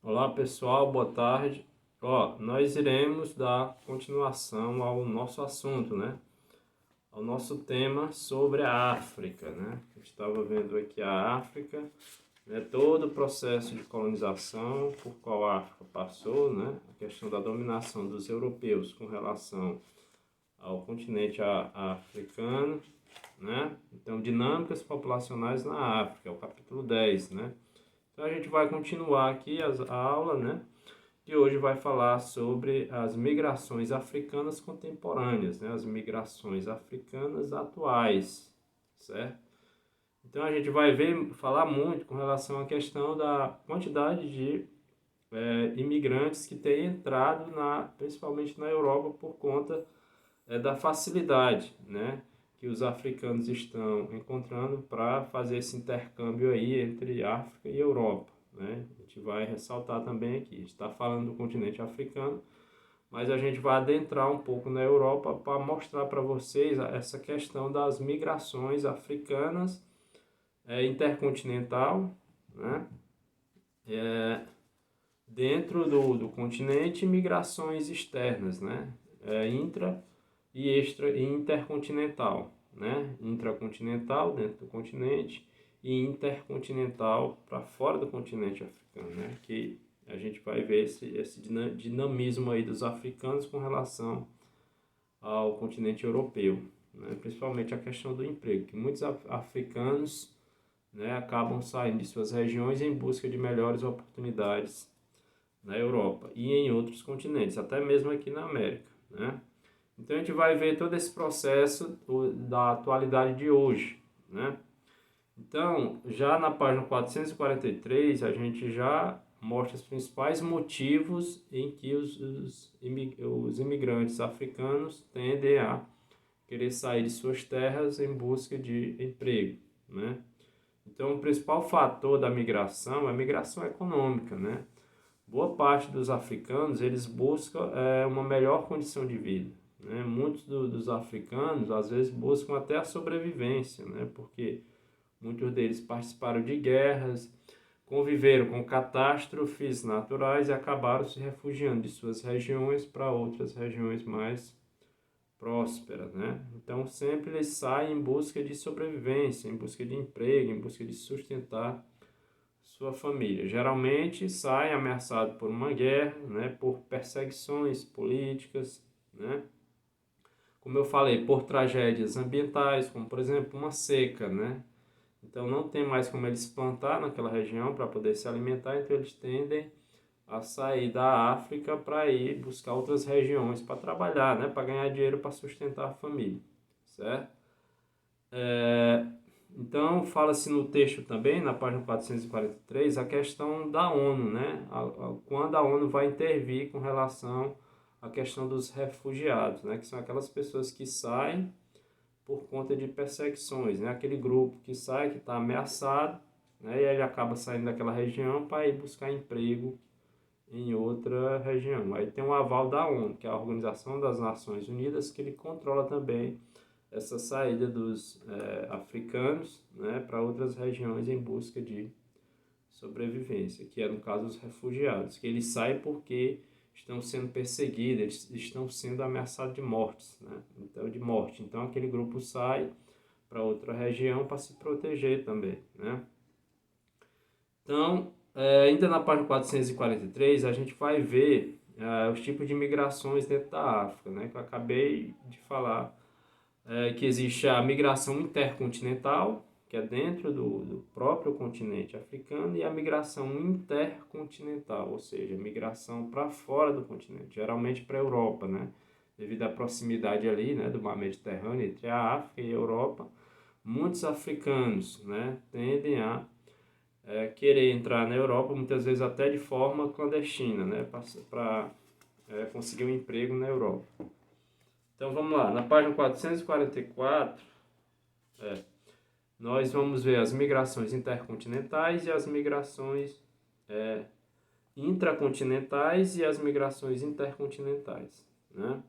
Olá pessoal, boa tarde. Nós iremos dar continuação ao nosso assunto, né? Ao nosso tema sobre a África, né? A gente estava vendo aqui a África, né? Todo o processo de colonização por qual a África passou, né? A questão da dominação dos europeus com relação ao continente africano, né? Então, dinâmicas populacionais na África, é o capítulo 10, né? Então a gente vai continuar aqui a aula, né? De hoje vai falar sobre as migrações africanas contemporâneas, né? As migrações africanas atuais, certo? Então a gente vai falar muito com relação à questão da quantidade de imigrantes que têm entrado principalmente na Europa por conta da facilidade, né? Que os africanos estão encontrando para fazer esse intercâmbio aí entre África e Europa, né? A gente vai ressaltar também aqui, a gente está falando do continente africano, mas a gente vai adentrar um pouco na Europa para mostrar para vocês essa questão das migrações africanas intercontinental, né? Dentro do continente, migrações externas, né? Intra e extra e intercontinental, né? Intracontinental dentro do continente e intercontinental para fora do continente africano, né? Que a gente vai ver esse dinamismo aí dos africanos com relação ao continente europeu, né? Principalmente a questão do emprego, que muitos africanos, né, acabam saindo de suas regiões em busca de melhores oportunidades na Europa e em outros continentes, até mesmo aqui na América, né? Então a gente vai ver todo esse processo da atualidade de hoje, né? Então, já na página 443, a gente já mostra os principais motivos em que os imigrantes africanos tendem a querer sair de suas terras em busca de emprego, né? Então, o principal fator da migração é a migração econômica, né? Boa parte dos africanos, eles buscam uma melhor condição de vida, né? Muitos dos africanos, às vezes, buscam até a sobrevivência, né? Porque muitos deles participaram de guerras, conviveram com catástrofes naturais e acabaram se refugiando de suas regiões para outras regiões mais prósperas, né? Então, sempre eles saem em busca de sobrevivência, em busca de emprego, em busca de sustentar sua família. Geralmente sai ameaçado por uma guerra, né, por perseguições políticas, né, como eu falei, por tragédias ambientais, como por exemplo uma seca, né. Então não tem mais como eles plantar naquela região para poder se alimentar, então eles tendem a sair da África para ir buscar outras regiões para trabalhar, né, para ganhar dinheiro para sustentar a família, certo? Então, fala-se no texto também, na página 443, a questão da ONU, né? Quando a ONU vai intervir com relação à questão dos refugiados, né? Que são aquelas pessoas que saem por conta de perseguições, né? Aquele grupo que sai, que está ameaçado, né? E ele acaba saindo daquela região para ir buscar emprego em outra região. Aí tem o aval da ONU, que é a Organização das Nações Unidas, que ele controla também essa saída dos africanos, né, para outras regiões em busca de sobrevivência, que é no caso os refugiados, que eles saem porque estão sendo perseguidos, eles estão sendo ameaçados de mortes, né? Então, de morte. Então aquele grupo sai para outra região para se proteger também, né? Então, ainda na página 443, a gente vai ver os tipos de migrações dentro da África, né, que eu acabei de falar, que existe a migração intercontinental, que é dentro do próprio continente africano, e a migração intercontinental, ou seja, migração para fora do continente, geralmente para a Europa, né? Devido à proximidade ali, né, do mar Mediterrâneo entre a África e a Europa, muitos africanos, né, tendem a querer entrar na Europa, muitas vezes até de forma clandestina, né, para conseguir um emprego na Europa. Então vamos lá, na página 444, nós vamos ver as migrações intercontinentais e as migrações intracontinentais e as migrações intercontinentais, né?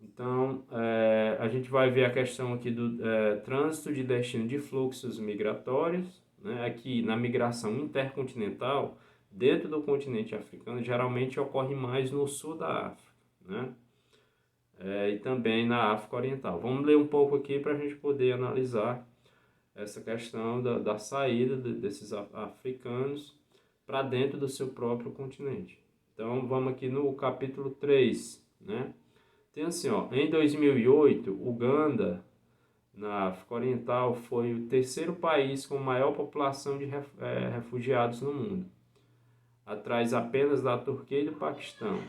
Então, a gente vai ver a questão aqui do trânsito de destino de fluxos migratórios, né? Aqui na migração intercontinental, dentro do continente africano geralmente ocorre mais no sul da África, né? E também na África Oriental. Vamos ler um pouco aqui para a gente poder analisar essa questão da saída desses africanos para dentro do seu próprio continente. Então, vamos aqui no capítulo 3, né? Tem assim, ó, em 2008, Uganda, na África Oriental, foi o terceiro país com maior população de refugiados no mundo, atrás apenas da Turquia e do Paquistão.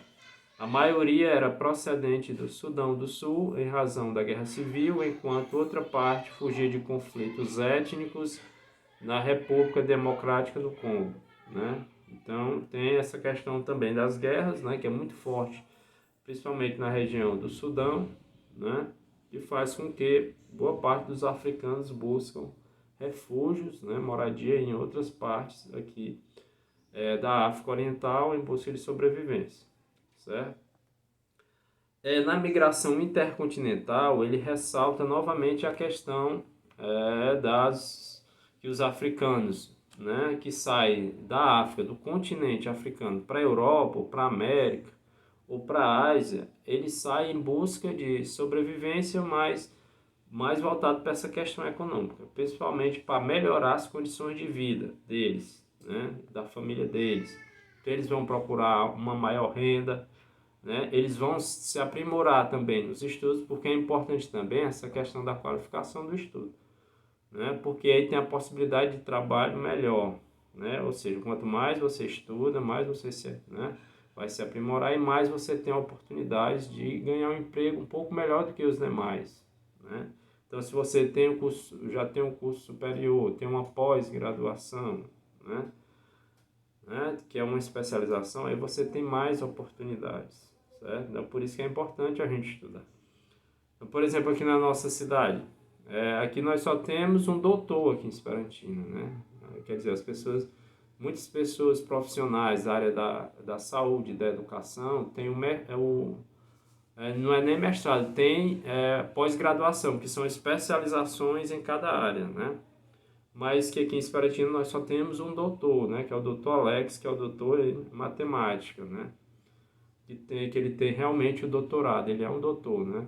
A maioria era procedente do Sudão do Sul em razão da guerra civil, enquanto outra parte fugia de conflitos étnicos na República Democrática do Congo, né? Então tem essa questão também das guerras, né, que é muito forte, principalmente na região do Sudão, né, que faz com que boa parte dos africanos buscam refúgios, né, moradia em outras partes aqui da África Oriental em busca de sobrevivência, certo? Na migração intercontinental, ele ressalta novamente a questão que os africanos, né, que saem da África, do continente africano, para a Europa, ou para a América, ou para a Ásia, eles saem em busca de sobrevivência, mas mais voltado para essa questão econômica, principalmente para melhorar as condições de vida deles, né, da família deles. Então, eles vão procurar uma maior renda, né? Eles vão se aprimorar também nos estudos, porque é importante também essa questão da qualificação do estudo, né? Porque aí tem a possibilidade de trabalho melhor, né? Ou seja, quanto mais você estuda, mais você vai se aprimorar e mais você tem a oportunidade de ganhar um emprego um pouco melhor do que os demais, né? Então, se você tem já tem um curso superior, tem uma pós-graduação, que é uma especialização, aí você tem mais oportunidades, certo? Então, por isso que é importante a gente estudar. Então, por exemplo, aqui na nossa cidade, aqui nós só temos um doutor aqui em Esperantina, né? Quer dizer, muitas pessoas profissionais da área da saúde, da educação, tem não é nem mestrado, tem pós-graduação, que são especializações em cada área, né? Mas que aqui em Esperantina nós só temos um doutor, né? Que é o doutor Alex, que é o doutor em matemática, né? Que ele tem realmente o doutorado, ele é um doutor, né?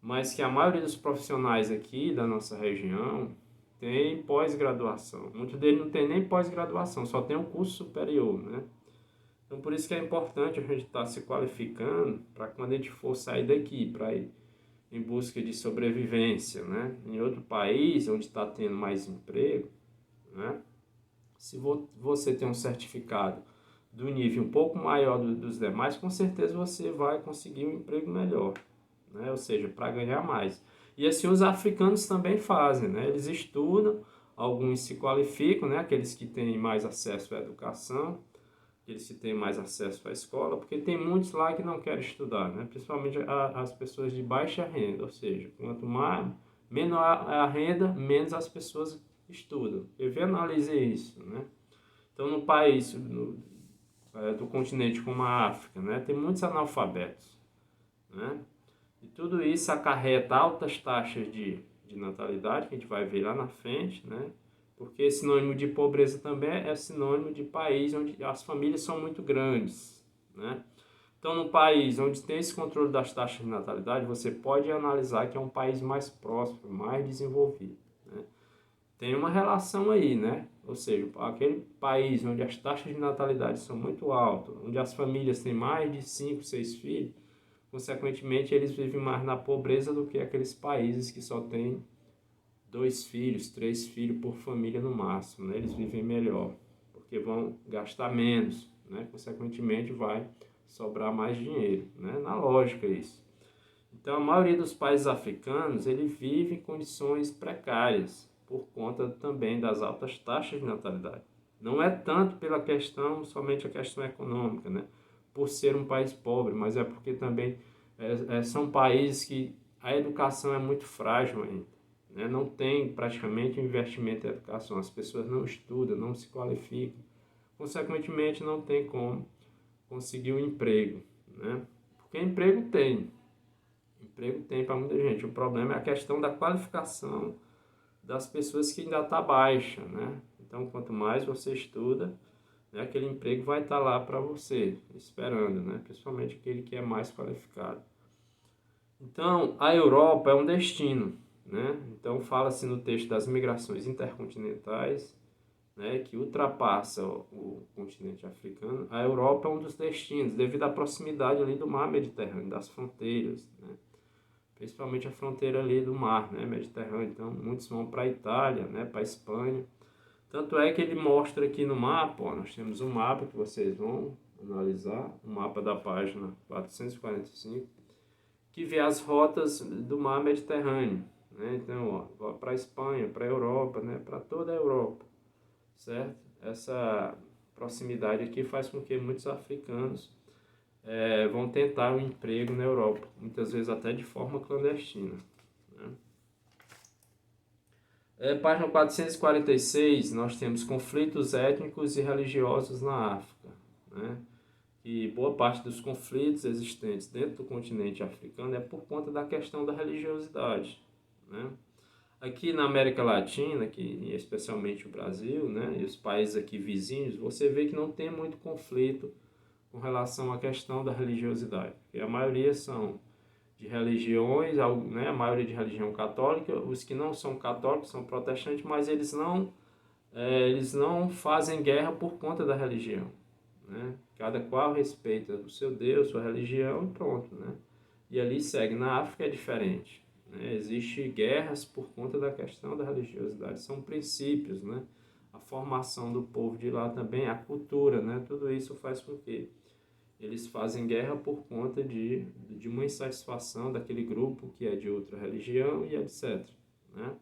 Mas que a maioria dos profissionais aqui da nossa região tem pós-graduação. Muitos deles não tem nem pós-graduação, só tem um curso superior, né? Então, por isso que é importante a gente estar se qualificando para quando a gente for sair daqui, para ir em busca de sobrevivência, né? Em outro país, onde está tendo mais emprego, né? Se você tem um certificado do nível um pouco maior dos demais, com certeza você vai conseguir um emprego melhor, né? Ou seja, para ganhar mais. E assim os africanos também fazem, né? Eles estudam, alguns se qualificam, né? Aqueles que têm mais acesso à educação, aqueles que têm mais acesso à escola, porque tem muitos lá que não querem estudar, né? Principalmente as pessoas de baixa renda, ou seja, quanto menor a renda, menos as pessoas estudam. Eu analisei isso, né? Então, no país do continente como a África, né, tem muitos analfabetos, né? E tudo isso acarreta altas taxas de natalidade, que a gente vai ver lá na frente, né? Porque sinônimo de pobreza também é sinônimo de país onde as famílias são muito grandes, né? Então, no país onde tem esse controle das taxas de natalidade, você pode analisar que é um país mais próspero, mais desenvolvido, né? Tem uma relação aí, né? Ou seja, aquele país onde as taxas de natalidade são muito altas, onde as famílias têm mais de 5, 6 filhos, consequentemente eles vivem mais na pobreza do que aqueles países que só têm 2 filhos, 3 filhos por família no máximo, né? Eles vivem melhor, porque vão gastar menos, né? Consequentemente vai sobrar mais dinheiro, né? Na lógica isso. Então a maioria dos países africanos, ele vive em condições precárias, por conta também das altas taxas de natalidade. Não é tanto pela questão, somente a questão econômica, né? Por ser um país pobre, mas é porque também são países que a educação é muito frágil ainda, né? Não tem praticamente investimento em educação, as pessoas não estudam, não se qualificam, consequentemente não tem como conseguir um emprego, né? Porque emprego tem para muita gente, o problema é a questão da qualificação das pessoas que ainda está baixa, né? Então, quanto mais você estuda, né? Aquele emprego vai estar lá para você, esperando, né? Principalmente aquele que é mais qualificado. Então, a Europa é um destino, né? Então, fala-se no texto das migrações intercontinentais, né, que ultrapassa o continente africano. A Europa é um dos destinos, devido à proximidade ali do mar Mediterrâneo, das fronteiras, né? Principalmente a fronteira ali do mar, né, Mediterrâneo. Então, muitos vão para a Itália, né, para a Espanha. Tanto é que ele mostra aqui no mapa, ó, nós temos um mapa que vocês vão analisar, o mapa da página 445, que vê as rotas do mar Mediterrâneo, né? Então, ó, para a Espanha, para a Europa, né, para toda a Europa, certo? Essa proximidade aqui faz com que muitos africanos vão tentar um emprego na Europa, muitas vezes até de forma clandestina, né? Página 446, nós temos conflitos étnicos e religiosos na África, né? E boa parte dos conflitos existentes dentro do continente africano é por conta da questão da religiosidade, né? Aqui na América Latina, que especialmente o Brasil, né, e os países aqui vizinhos, você vê que não tem muito conflito com relação à questão da religiosidade. E a maioria são de religiões, né, a maioria de religião católica, os que não são católicos são protestantes, mas eles não fazem guerra por conta da religião, né? Cada qual respeita o seu Deus, sua religião e pronto, né? E ali segue. Na África é diferente, né? Existe guerras por conta da questão da religiosidade, são princípios, né? A formação do povo de lá também, a cultura, né? Tudo isso faz com que eles fazem guerra por conta de uma insatisfação daquele grupo que é de outra religião e etc, né?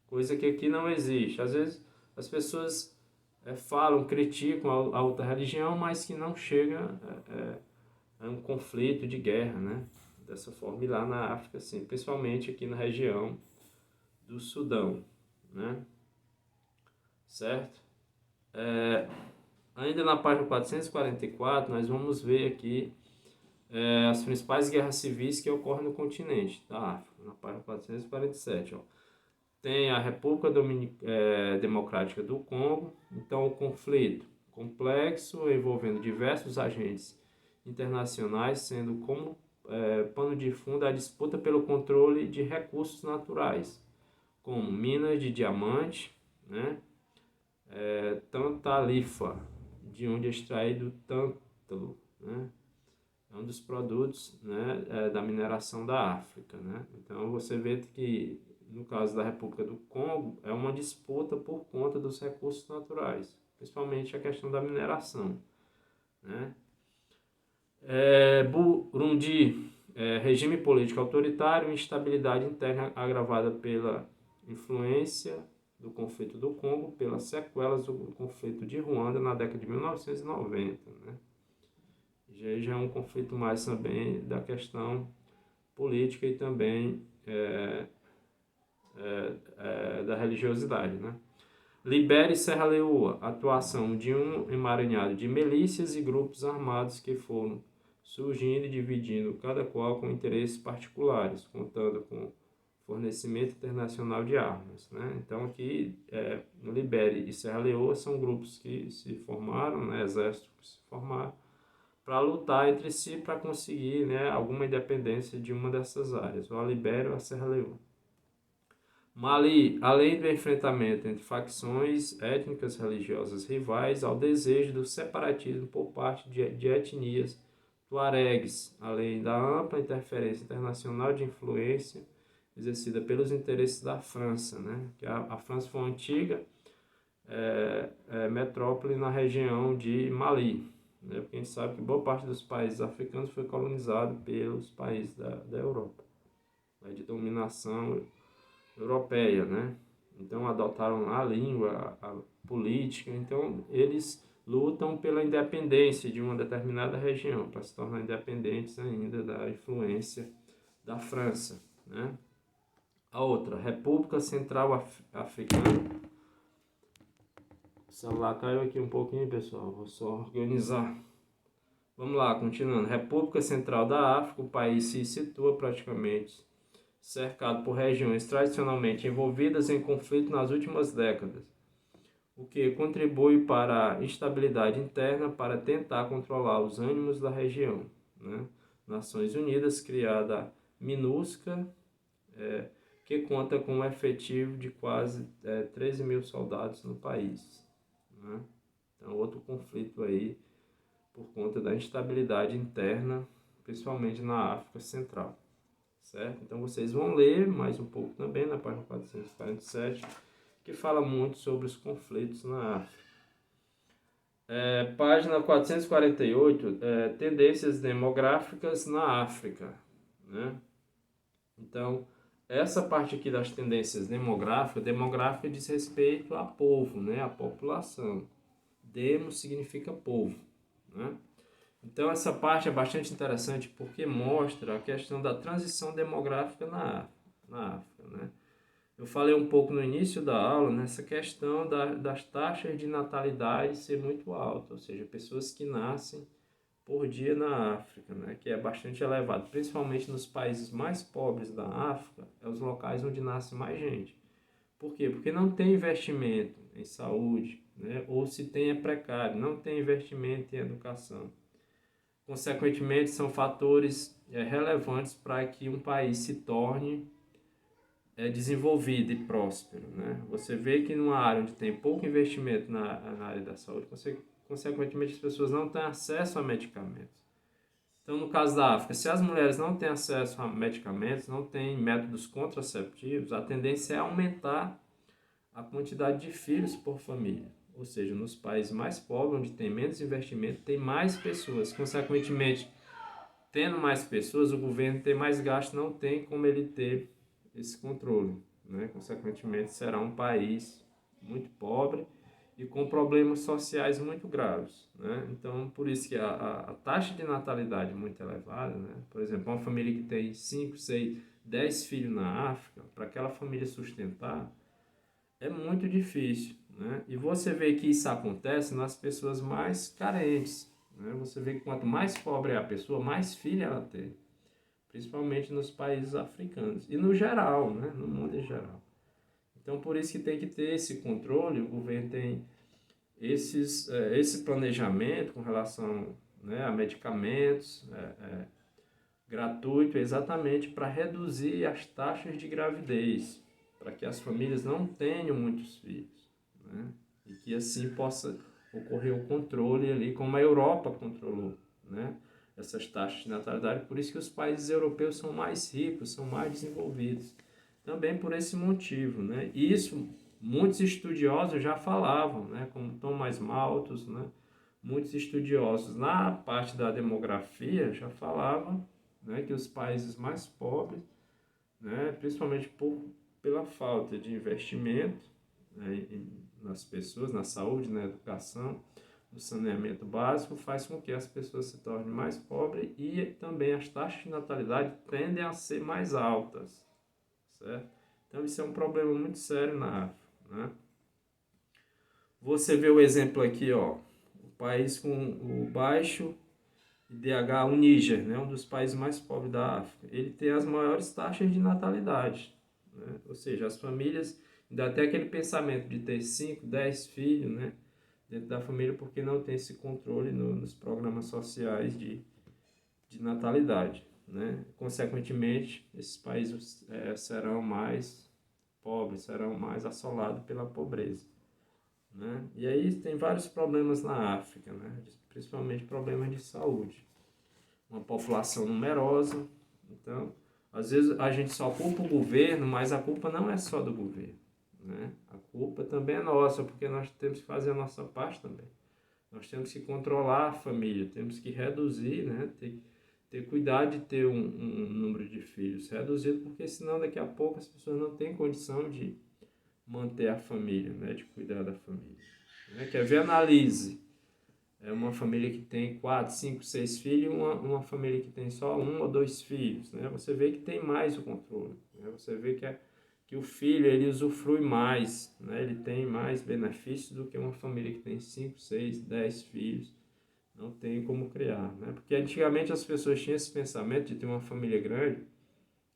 Coisa que aqui não existe. Às vezes as pessoas falam, criticam a outra religião, mas que não chega a um conflito de guerra, né? Dessa forma, e lá na África, sim, principalmente aqui na região do Sudão, né? Certo? Ainda na página 444, nós vamos ver aqui as principais guerras civis que ocorrem no continente da África, na página 447, ó. Tem a República Democrática do Congo, então o conflito complexo envolvendo diversos agentes internacionais, sendo como pano de fundo a disputa pelo controle de recursos naturais, como minas de diamante, né? Tantalifa, de onde é extraído tântalo, né? É um dos produtos, né, da mineração da África, né? Então você vê que no caso da República do Congo é uma disputa por conta dos recursos naturais, principalmente a questão da mineração, né? Burundi, regime político autoritário, instabilidade interna agravada pela influência do conflito do Congo, pelas sequelas do conflito de Ruanda na década de 1990, né? Já é um conflito mais também da questão política e também da religiosidade, né? Libere e Serra Leoa, atuação de um emaranhado de milícias e grupos armados que foram surgindo e dividindo, cada qual com interesses particulares, contando com fornecimento internacional de armas, né? Então aqui no Libere e Serra Leoa são grupos que se formaram, né? Exércitos que se formaram para lutar entre si para conseguir, né, alguma independência de uma dessas áreas, ou a Libéria ou a Serra Leoa. Mali, além do enfrentamento entre facções étnicas religiosas rivais, ao desejo do separatismo por parte de etnias tuaregues, além da ampla interferência internacional de influência exercida pelos interesses da França, né? Que a França foi uma antiga metrópole na região de Mali, né? Porque a gente sabe que boa parte dos países africanos foi colonizado pelos países da Europa, né? De dominação europeia, né? Então adotaram a língua, a política, então eles lutam pela independência de uma determinada região para se tornar independentes ainda da influência da França, né? A outra, República Central Africana. O celular caiu aqui um pouquinho, pessoal, vou só organizar. Vamos lá, continuando. República Central da África, o país se situa praticamente cercado por regiões tradicionalmente envolvidas em conflito nas últimas décadas. o que contribui para a instabilidade interna para tentar controlar os ânimos da região, né? Nações Unidas, criada MINUSCA, que conta com um efetivo de quase 13 mil soldados no país, né? Então, outro conflito aí por conta da instabilidade interna, principalmente na África Central, certo? Então, vocês vão ler mais um pouco também na página 447, que fala muito sobre os conflitos na África. Página 448, tendências demográficas na África, né? Então, essa parte aqui das tendências demográfica diz respeito a povo, né? A população. Demo significa povo, né? Então, essa parte é bastante interessante porque mostra a questão da transição demográfica na África, né? Eu falei um pouco no início da aula nessa questão das taxas de natalidade ser muito alta, ou seja, pessoas que nascem por dia na África, né, que é bastante elevado, principalmente nos países mais pobres da África, é os locais onde nasce mais gente. Por quê? Porque não tem investimento em saúde, né, ou se tem é precário, não tem investimento em educação. Consequentemente, são fatores relevantes para que um país se torne desenvolvido e próspero, né? Você vê que numa área onde tem pouco investimento na área da saúde, consequentemente as pessoas não têm acesso a medicamentos. Então, no caso da África, se as mulheres não têm acesso a medicamentos, não têm métodos contraceptivos, a tendência é aumentar a quantidade de filhos por família. Ou seja, nos países mais pobres, onde tem menos investimento, tem mais pessoas. Consequentemente, tendo mais pessoas, o governo tem mais gasto, não tem como ele ter esse controle, né? Consequentemente, será um país muito pobre e com problemas sociais muito graves, né? Então, por isso que a taxa de natalidade é muito elevada, né? Por exemplo, uma família que tem 5, 6, 10 filhos na África, para aquela família sustentar, é muito difícil, né? E você vê que isso acontece nas pessoas mais carentes, né? Você vê que quanto mais pobre é a pessoa, mais filho ela tem, principalmente nos países africanos e no geral, né? No mundo em geral. Então, por isso que tem que ter esse controle, o governo tem esse planejamento com relação, né, a medicamentos gratuito, exatamente para reduzir as taxas de gravidez, para que as famílias não tenham muitos filhos, né? E que assim possa ocorrer o controle ali, como a Europa controlou, né, essas taxas de natalidade. Por isso que os países europeus são mais ricos, são mais desenvolvidos. Também por esse motivo, né? E isso muitos estudiosos já falavam, né, como Thomas Malthus, né? Muitos estudiosos na parte da demografia já falavam, né, que os países mais pobres, né, principalmente pela falta de investimento, né, nas pessoas, na saúde, na educação, no saneamento básico, faz com que as pessoas se tornem mais pobres e também as taxas de natalidade tendem a ser mais altas, certo? Então isso é um problema muito sério na África, né? Você vê o exemplo aqui, ó, o país com o baixo IDH, o Níger, né, um dos países mais pobres da África, ele tem as maiores taxas de natalidade, né? Ou seja, as famílias, ainda tem aquele pensamento de ter 5, 10 filhos, né, dentro da família, porque não tem esse controle nos programas sociais de natalidade, né? Consequentemente, esses países serão mais pobres, serão mais assolados pela pobreza, né? E aí tem vários problemas na África, né? Principalmente problemas de saúde. Uma população numerosa, então, às vezes a gente só culpa o governo, mas a culpa não é só do governo, né? A culpa também é nossa, porque nós temos que fazer a nossa parte também. Nós temos que controlar a família, temos que reduzir, né? Ter cuidado de ter um número de filhos reduzido, porque senão daqui a pouco as pessoas não têm condição de manter a família, né, de cuidar da família. Né? Quer ver? Analise. É uma família que tem 4, 5, 6 filhos e uma família que tem só 1 ou 2 filhos. Né? Você vê que tem mais o controle. Né? Você vê que o filho ele usufrui mais, né? Ele tem mais benefícios do que uma família que tem 5, 6, 10 filhos. Não tem como criar. Né? Porque antigamente as pessoas tinham esse pensamento de ter uma família grande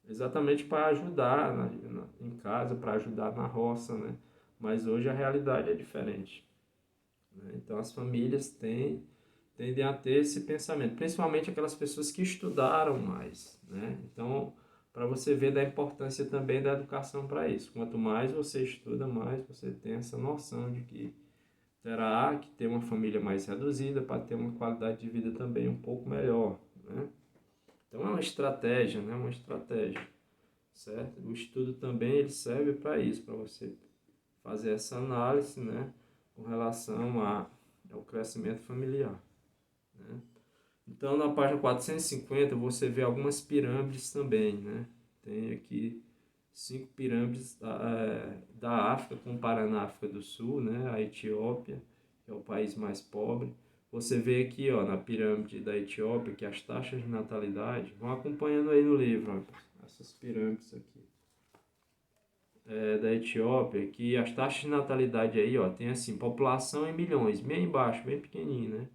exatamente para ajudar em casa, para ajudar na roça, né? mas hoje a realidade é diferente, né? Então as famílias tendem a ter esse pensamento, principalmente aquelas pessoas que estudaram mais, né? Então, para você ver da importância também da educação para isso. Quanto mais você estuda, mais você tem essa noção de que terá que ter uma família mais reduzida para ter uma qualidade de vida também um pouco melhor, né? Então é uma estratégia, né? Uma estratégia, certo? O estudo também ele serve para isso, para você fazer essa análise, né? Com relação ao crescimento familiar, né? Então, na página 450, você vê algumas pirâmides também, né? Tem aqui 5 pirâmides da África, comparando a África do Sul, né? A Etiópia, que é o país mais pobre. Você vê aqui, ó, na pirâmide da Etiópia, que as taxas de natalidade, vão acompanhando aí no livro, ó, essas pirâmides aqui. Da Etiópia, que as taxas de natalidade aí, ó, tem assim, população em milhões, bem embaixo, bem pequenininho, né?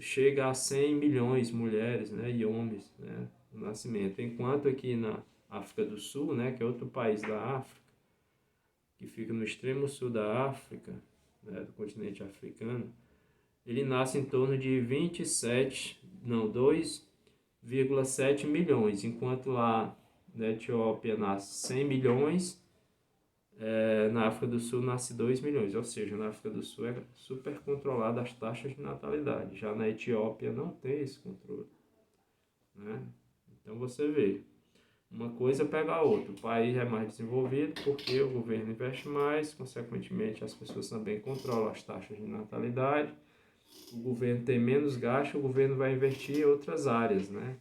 Chega a 100 milhões de mulheres, né, e homens, né, no nascimento. Enquanto aqui na África do Sul, né, que é outro país da África, que fica no extremo sul da África, né, do continente africano, ele nasce em torno de 2,7 milhões, enquanto lá na Etiópia nasce 100 milhões, na África do Sul nasce 2 milhões, ou seja, na África do Sul é super controlada as taxas de natalidade, já na Etiópia não tem esse controle, né? Então você vê, uma coisa pega a outra, o país é mais desenvolvido porque o governo investe mais, consequentemente as pessoas também controlam as taxas de natalidade, o governo tem menos gasto, o governo vai investir em outras áreas, né?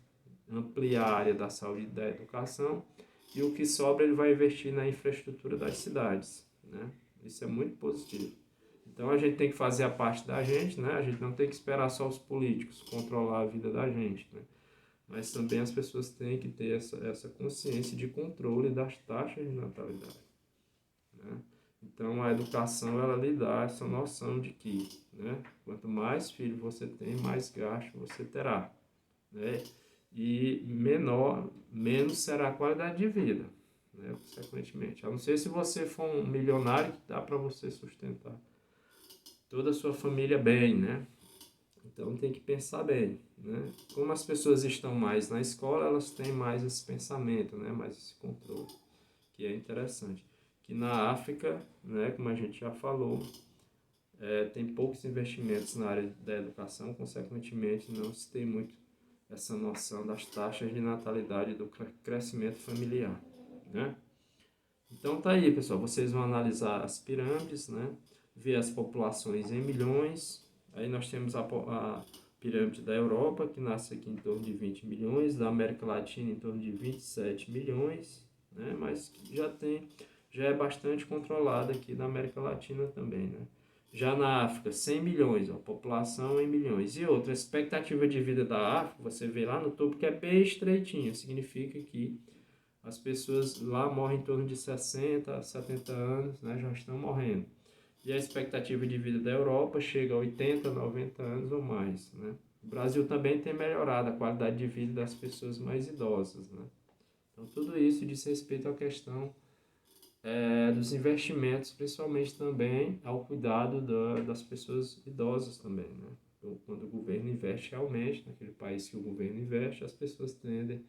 Ampliar a área da saúde e da educação, e o que sobra ele vai investir na infraestrutura das cidades, né? Isso é muito positivo. Então a gente tem que fazer a parte da gente, né? A gente não tem que esperar só os políticos controlar a vida da gente, né? Mas também as pessoas têm que ter essa consciência de controle das taxas de natalidade, né? Então a educação ela lhe dá essa noção de que, né, quanto mais filhos você tem, mais gasto você terá, né? E menos será a qualidade de vida, né, consequentemente. A não ser se você for um milionário que dá para você sustentar toda a sua família bem, né? Então tem que pensar bem, né? Como as pessoas estão mais na escola, elas têm mais esse pensamento, né? Mais esse controle, que é interessante. Que na África, né, como a gente já falou, tem poucos investimentos na área da educação, consequentemente não se tem muito essa noção das taxas de natalidade e do crescimento familiar, né? Então tá aí, pessoal, vocês vão analisar as pirâmides, né? Ver as populações em milhões. Aí nós temos a pirâmide da Europa, que nasce aqui em torno de 20 milhões, da América Latina em torno de 27 milhões, né? Mas já é bastante controlada aqui na América Latina também, né? Já na África, 100 milhões, ó, população em milhões. E outra, a expectativa de vida da África, você vê lá no topo que é bem estreitinho, significa que as pessoas lá morrem em torno de 60 a 70 anos, né, já estão morrendo. E a expectativa de vida da Europa chega a 80, 90 anos ou mais, né? O Brasil também tem melhorado a qualidade de vida das pessoas mais idosas, né? Então, tudo isso diz respeito à questão dos investimentos, principalmente também ao cuidado das pessoas idosas também, né? Então, quando o governo investe realmente, naquele país que o governo investe, as pessoas tendem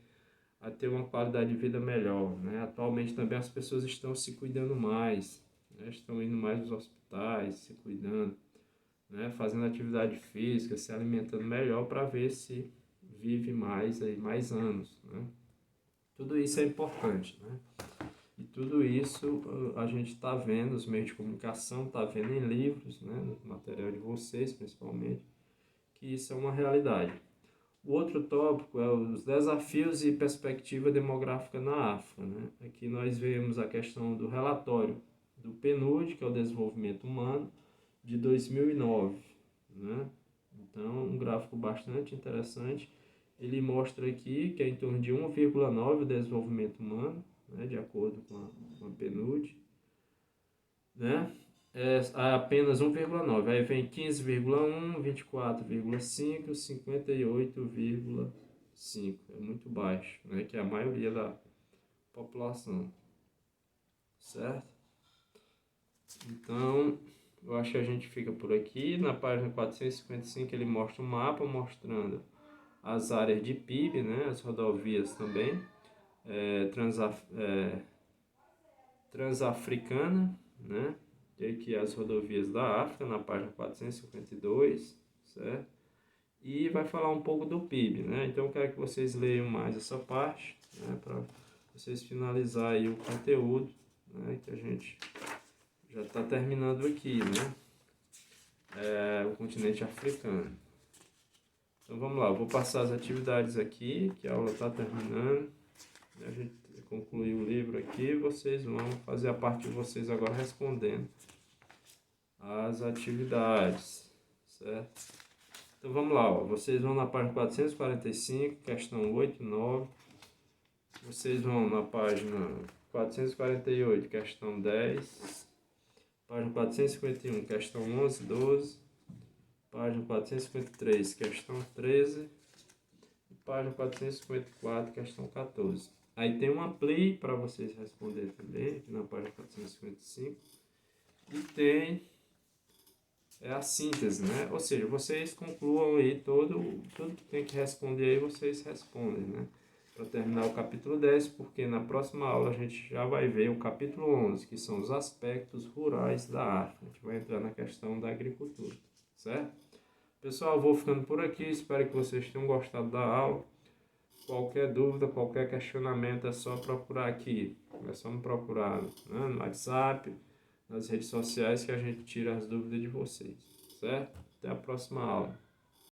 a ter uma qualidade de vida melhor, né? Atualmente também as pessoas estão se cuidando mais, né? Estão indo mais nos hospitais, se cuidando, né? Fazendo atividade física, se alimentando melhor para ver se vive mais aí, mais anos, né? Tudo isso é importante, né? E tudo isso a gente está vendo, os meios de comunicação está vendo em livros, né? No material de vocês principalmente, que isso é uma realidade. O outro tópico é os desafios e perspectiva demográfica na África, né? Aqui nós vemos a questão do relatório do PNUD, que é o Desenvolvimento Humano, de 2009, né? Então, um gráfico bastante interessante. Ele mostra aqui que é em torno de 1,9 o desenvolvimento humano, né? De acordo com a PNUD, né? É apenas 1,9. Aí vem 15,1, 24,5, 58,5. É muito baixo, né? Que é a maioria da população, certo? Então, eu acho que a gente fica por aqui. Na página 455 ele mostra um mapa mostrando as áreas de PIB, né, as rodovias também, transafricana, né, tem aqui as rodovias da África na página 452, certo? E vai falar um pouco do PIB, né? Então eu quero que vocês leiam mais essa parte, né, para vocês finalizar aí o conteúdo, né, que a gente já está terminando aqui, né? O continente africano. Então vamos lá, eu vou passar as atividades aqui, que a aula está terminando. A gente concluiu o livro aqui, vocês vão fazer a parte de vocês agora respondendo as atividades, certo? Então vamos lá, ó. Vocês vão na página 445, questão 8 e 9. Vocês vão na página 448, questão 10. Página 451, questão 11, 12. Página 453, questão 13. E página 454, questão 14. Aí tem uma play para vocês responderem também, aqui na página 455. E tem a síntese, né? Ou seja, vocês concluam aí tudo que tem que responder aí, vocês respondem, né? Para terminar o capítulo 10, porque na próxima aula a gente já vai ver o capítulo 11, que são os aspectos rurais da África. A gente vai entrar na questão da agricultura, certo? Pessoal, eu vou ficando por aqui, espero que vocês tenham gostado da aula. Qualquer dúvida, qualquer questionamento é só procurar aqui, é só me procurar, né, no WhatsApp, nas redes sociais, que a gente tira as dúvidas de vocês, certo? Até a próxima aula.